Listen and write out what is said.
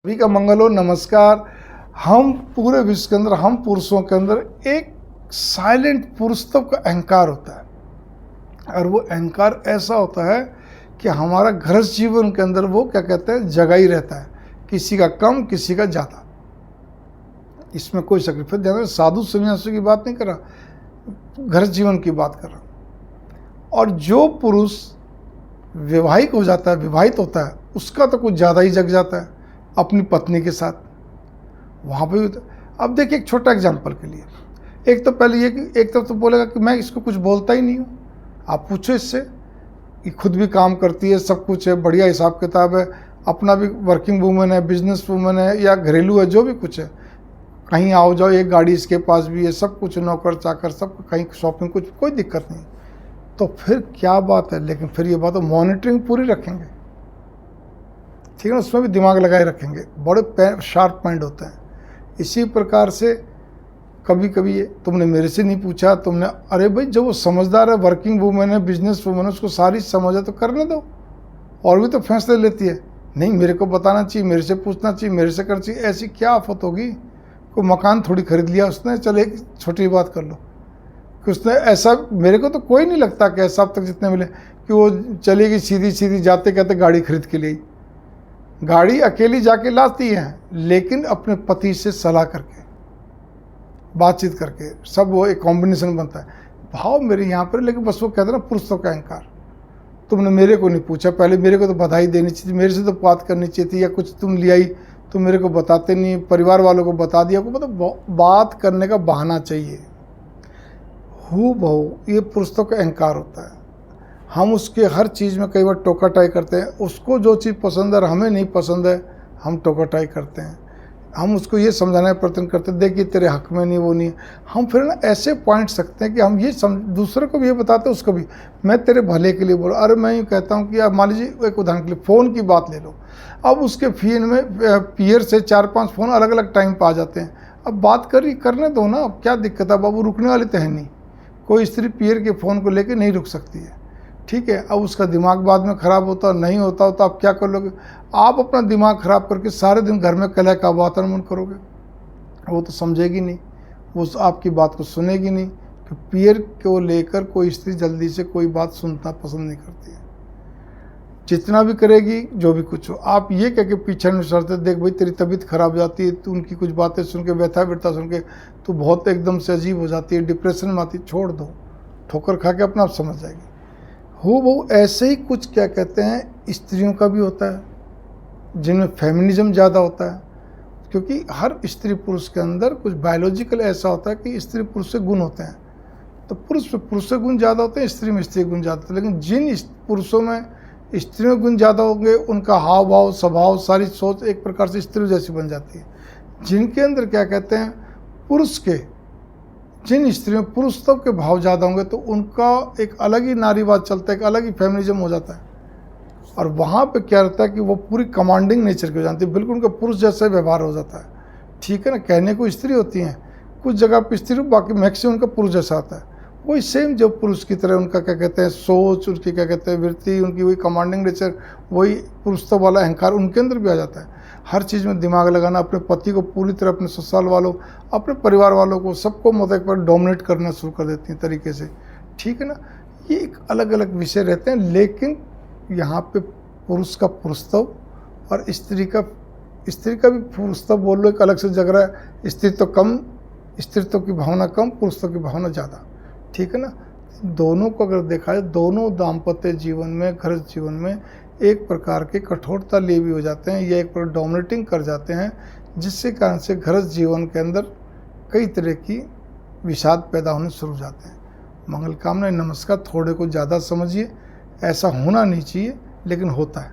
सभी का मंगल हो। नमस्कार। हम पूरे विश्व के अंदर, हम पुरुषों के अंदर एक साइलेंट पुरुषत्व का अहंकार होता है, और वो अहंकार ऐसा होता है कि हमारा गृहस्थ जीवन के अंदर वो क्या कहते हैं, जगा ही रहता है, किसी का कम किसी का ज़्यादा। इसमें कोई शक नहीं। फिर ध्यान, साधु सन्यासियों की बात नहीं कर रहा, गृहस्थ जीवन की बात कर रहा हूँ। और जो पुरुष वैवाहिक हो जाता है, विवाहित होता है, उसका तो कुछ ज़्यादा ही जग जाता है अपनी पत्नी के साथ। वहाँ पे अब देखिए, एक छोटा एग्जांपल के लिए, एक तो पहले ये कि एक तरफ तो बोलेगा कि मैं इसको कुछ बोलता ही नहीं हूँ। आप पूछो इससे कि खुद भी काम करती है, सब कुछ है, बढ़िया हिसाब किताब है, अपना भी वर्किंग वूमेन है, बिजनेस वूमेन है या घरेलू है, जो भी कुछ है, कहीं आओ जाओ, एक गाड़ी इसके पास भी है, सब कुछ, नौकर चाकर सब, कहीं शॉपिंग, कुछ कोई दिक्कत नहीं। तो फिर क्या बात है। लेकिन फिर ये बात, मॉनिटरिंग पूरी रखेंगे, ठीक है ना, उसमें भी दिमाग लगाए रखेंगे, बड़े शार्प माइंड होते हैं। इसी प्रकार से कभी कभी ये तुमने मेरे से नहीं पूछा, तुमने, अरे भाई जब वो समझदार है, वर्किंग वूमेन है, बिजनेस वूमेन है, उसको सारी समझ है तो करने दो। और भी तो फैसले लेती है, नहीं मेरे को बताना चाहिए, मेरे से पूछना चाहिए, मेरे से करना चाहिए। ऐसी क्या आफत होगी, कोई मकान थोड़ी खरीद लिया उसने, चल एक छोटी बात कर लो कि उसने ऐसा, मेरे को तो कोई नहीं लगता कि ऐसा अब तक जितने मिले कि वो चलेगी सीधी सीधी जाते कहते गाड़ी खरीद के लिए। गाड़ी अकेली जाके लाती हैं, लेकिन अपने पति से सलाह करके, बातचीत करके, सब वो एक कॉम्बिनेशन बनता है। भाव मेरे यहाँ पर, लेकिन बस वो कहते हैं ना, पुरुषों का अहंकार। तुमने मेरे को नहीं पूछा, पहले मेरे को तो बधाई देनी चाहिए, मेरे से तो बात करनी चाहिए थी, या कुछ तुम ले आई तो मेरे को बताते नहीं, परिवार वालों को बता दिया, को मतलब बात करने का बहाना चाहिए। हूँ बहू, ये पुरुषों का अहंकार होता है। हम उसके हर चीज़ में कई बार टोकाटाई करते हैं, उसको जो चीज़ पसंद है और हमें नहीं पसंद है, हम टोकाटाई करते हैं। हम उसको ये समझाने का प्रयत्न करते हैं, देखिए तेरे हक में नहीं, वो नहीं है। हम फिर ना ऐसे पॉइंट्स रखते हैं कि हम ये दूसरे को भी ये बताते हैं, उसको भी, मैं तेरे भले के लिए बोल। अरे मैं यूँ कहता हूँ कि आप मान लीजिए, एक उदाहरण के लिए फ़ोन की बात ले लो। अब उसके फ़ोन में पीयर से 4-5 फ़ोन अलग अलग टाइम पर आ जाते हैं। अब बात करने दो ना, अब क्या दिक्कत है, बाबू रुकने वाली तो है नहीं। कोई स्त्री पीयर के फ़ोन को लेकर नहीं रुक सकती है, ठीक है। अब उसका दिमाग बाद में ख़राब होता नहीं होता तो आप क्या कर लोगे? आप अपना दिमाग ख़राब करके सारे दिन घर में कलह का वातावरण करोगे, वो तो समझेगी नहीं, वो आपकी बात को सुनेगी नहीं। कि पीयर को लेकर कोई स्त्री जल्दी से कोई बात सुनना पसंद नहीं करती है, जितना भी करेगी, जो भी कुछ हो। आप ये कह के पीछे नहीं सरते, देख भाई तेरी तबीयत खराब हो जाती है, तो उनकी कुछ बातें सुन के, व्यथा सुन के तो बहुत एकदम से अजीब हो जाती है, डिप्रेशन में आती, छोड़ दो, ठोकर खा के अपना आप समझ जाएगी। हो वो ऐसे ही कुछ क्या कहते हैं, स्त्रियों का भी होता है, जिनमें फेमिनिज्म ज़्यादा होता है। क्योंकि हर स्त्री पुरुष के अंदर कुछ बायोलॉजिकल ऐसा होता है कि स्त्री पुरुष से गुण होते हैं, तो पुरुष में पुरुष से गुण ज़्यादा होते हैं, स्त्री में स्त्री गुण ज़्यादा होते हैं। लेकिन जिन पुरुषों में स्त्रियों गुण ज़्यादा होंगे, उनका हाव भाव, स्वभाव, सारी सोच एक प्रकार से स्त्री जैसी बन जाती है। जिनके अंदर क्या कहते हैं, पुरुष के, जिन स्त्रियों पुरुषत्व के भाव ज़्यादा होंगे, तो उनका एक अलग ही नारीवाद चलता है, एक अलग ही फेमिनिज्म हो जाता है। और वहाँ पे क्या रहता है कि वो पूरी कमांडिंग नेचर की हो जाती है, बिल्कुल उनका पुरुष जैसा व्यवहार हो जाता है, ठीक है ना। कहने को स्त्री होती हैं, कुछ जगह पर स्त्री, बाकी मैक्सिमम उनका पुरुष जैसा आता है। वही सेम जो पुरुष की तरह उनका क्या कहते हैं, सोच, उनकी क्या कहते हैं, वृत्ति, उनकी वही कमांडिंग नेचर, वही पुरुषत्व वाला अहंकार उनके अंदर भी आ जाता है। हर चीज़ में दिमाग लगाना, अपने पति को पूरी तरह, अपने ससुराल वालों, अपने परिवार वालों को, सबको मतलब एक बार डोमिनेट करना शुरू कर देती हैं तरीके से, ठीक है ना। ये एक अलग अलग विषय रहते हैं। लेकिन यहाँ पे पुरुष का पुरुषत्व और स्त्री का भी पुरुषत्व बोल लो, एक अलग से जग रहा है। स्त्रीत्व कम, स्त्रीत्व की भावना कम, पुरुषत्व की भावना ज़्यादा, ठीक है ना। दोनों को अगर देखा जाए, दोनों दाम्पत्य जीवन में, घर जीवन में एक प्रकार के कठोरता लिए भी हो जाते हैं, या एक प्रकार डोमिनेटिंग कर जाते हैं, जिससे कारण से घर जीवन के अंदर कई तरह की विषाद पैदा होने शुरू हो जाते हैं। मंगल कामना, नमस्कार। थोड़े को ज़्यादा समझिए, ऐसा होना नहीं चाहिए, लेकिन होता है।